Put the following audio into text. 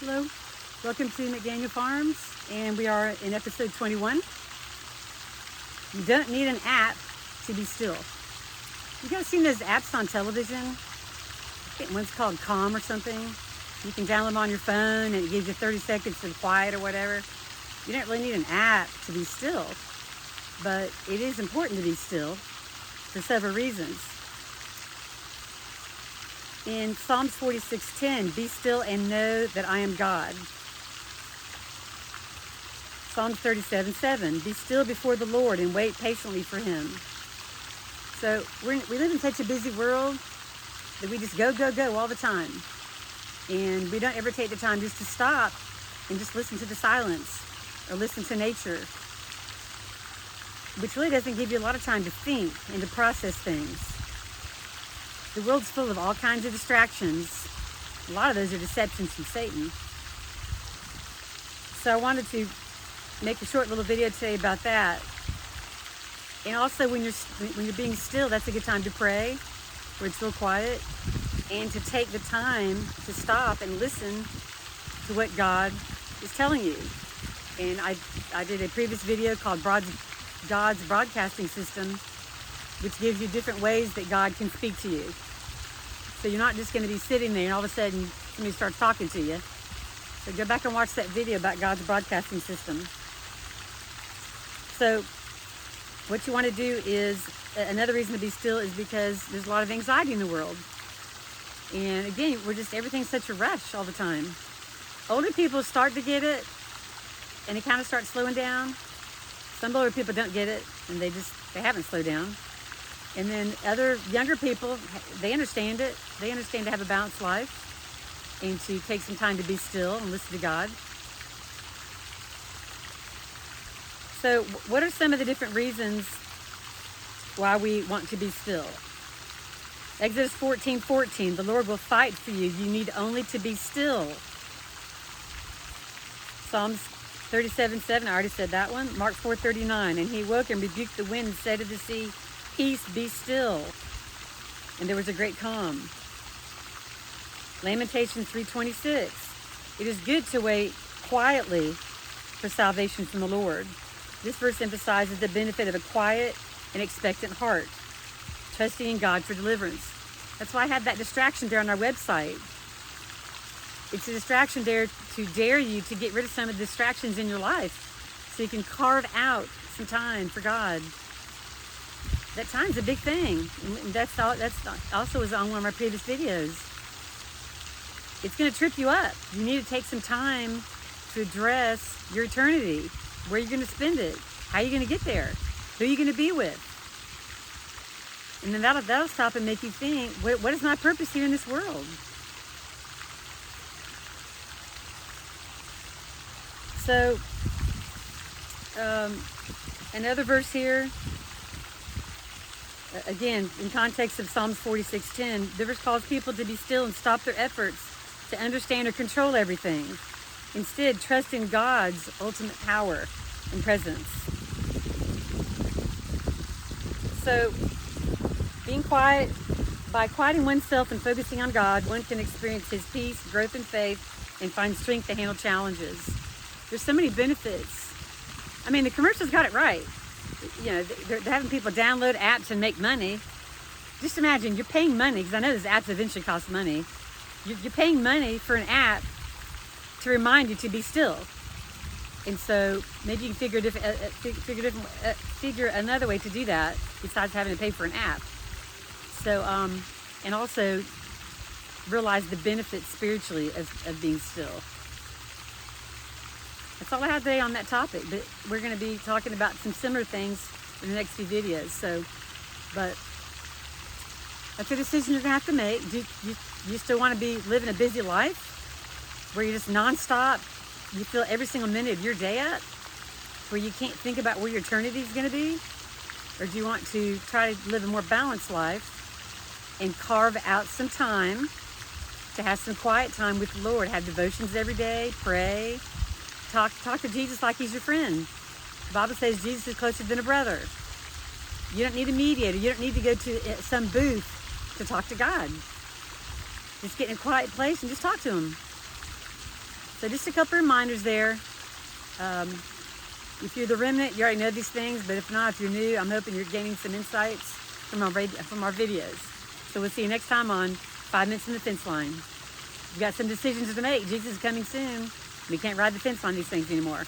Hello, welcome to McDaniel Farms, and we are in episode 21. You don't need an app to be still. You guys seen those apps on television? I think one's called Calm or something. You can download them on your phone and it gives you 30 seconds of quiet or whatever. You don't really need an app to be still, but it is important to be still for several reasons. In Psalms 46:10, be still and know that I am God. Psalms 37:7, be still before the Lord and wait patiently for him. So we live in such a busy world that we just go all the time. And we don't ever take the time just to stop and just listen to the silence or listen to nature, which really doesn't give you a lot of time to think and to process things. The world's full of all kinds of distractions. A lot of those are deceptions from Satan. So I wanted to make a short little video today about that. And also when you're being still, that's a good time to pray, where it's real quiet, and to take the time to stop and listen to what God is telling you. And I did a previous video called God's Broadcasting System, which gives you different ways that God can speak to you. So you're not just going to be sitting there and all of a sudden somebody starts talking to you. So go back and watch that video about God's broadcasting system. So what you want to do is, another reason to be still is because there's a lot of anxiety in the world. And again, everything's such a rush all the time. Older people start to get it and they kind of start slowing down. Some older people don't get it and they haven't slowed down. And then other younger people, they understand it. They understand to have a balanced life and to take some time to be still and listen to God. So what are some of the different reasons why we want to be still? Exodus 14:14, the Lord will fight for you. You need only to be still. Psalms 37:7, I already said that one. Mark 4:39, and he woke and rebuked the wind and said to the sea, peace, be still. And there was a great calm. Lamentations 3:26, it is good to wait quietly for salvation from the Lord. This verse emphasizes the benefit of a quiet and expectant heart, trusting in God for deliverance. That's why I had that distraction there on our website. It's a distraction there to dare you to get rid of some of the distractions in your life so you can carve out some time for God. That time's a big thing. And that's also was on one of my previous videos. It's going to trip you up. You need to take some time to address your eternity. Where you're going to spend it. How you're going to get there. Who you're going to be with. And then that'll stop and make you think, what is my purpose here in this world? So, another verse here. Again, in context of Psalms 46:10, the verse calls people to be still and stop their efforts to understand or control everything. Instead, trust in God's ultimate power and presence. So, being quiet, by quieting oneself and focusing on God, one can experience his peace, growth in faith, and find strength to handle challenges. There's so many benefits. I mean, the commercials got it right. You know, they're having people download apps and make money. Just imagine, you're paying money, because I know those apps eventually cost money. You're paying money for an app to remind you to be still. And so maybe you can figure another way to do that besides having to pay for an app. So, and also realize the benefits spiritually of being still. That's all I have today on that topic, but we're going to be talking about some similar things in the next few videos. So, but that's a decision you're going to have to make. Do you still want to be living a busy life where you're just nonstop? You fill every single minute of your day up, where you can't think about where your eternity is going to be? Or do you want to try to live a more balanced life and carve out some time to have some quiet time with the Lord? Have devotions every day, pray. Talk to Jesus like he's your friend. The Bible says Jesus is closer than a brother. You don't need a mediator. You don't need to go to some booth to talk to God. Just get in a quiet place and just talk to him. So just a couple reminders there. If you're the remnant, you already know these things, but if not, if you're new, I'm hoping you're gaining some insights from our videos. So we'll see you next time on 5 Minutes in the Fence Line. We've got some decisions to make. Jesus is coming soon. We can't ride the fence on these things anymore.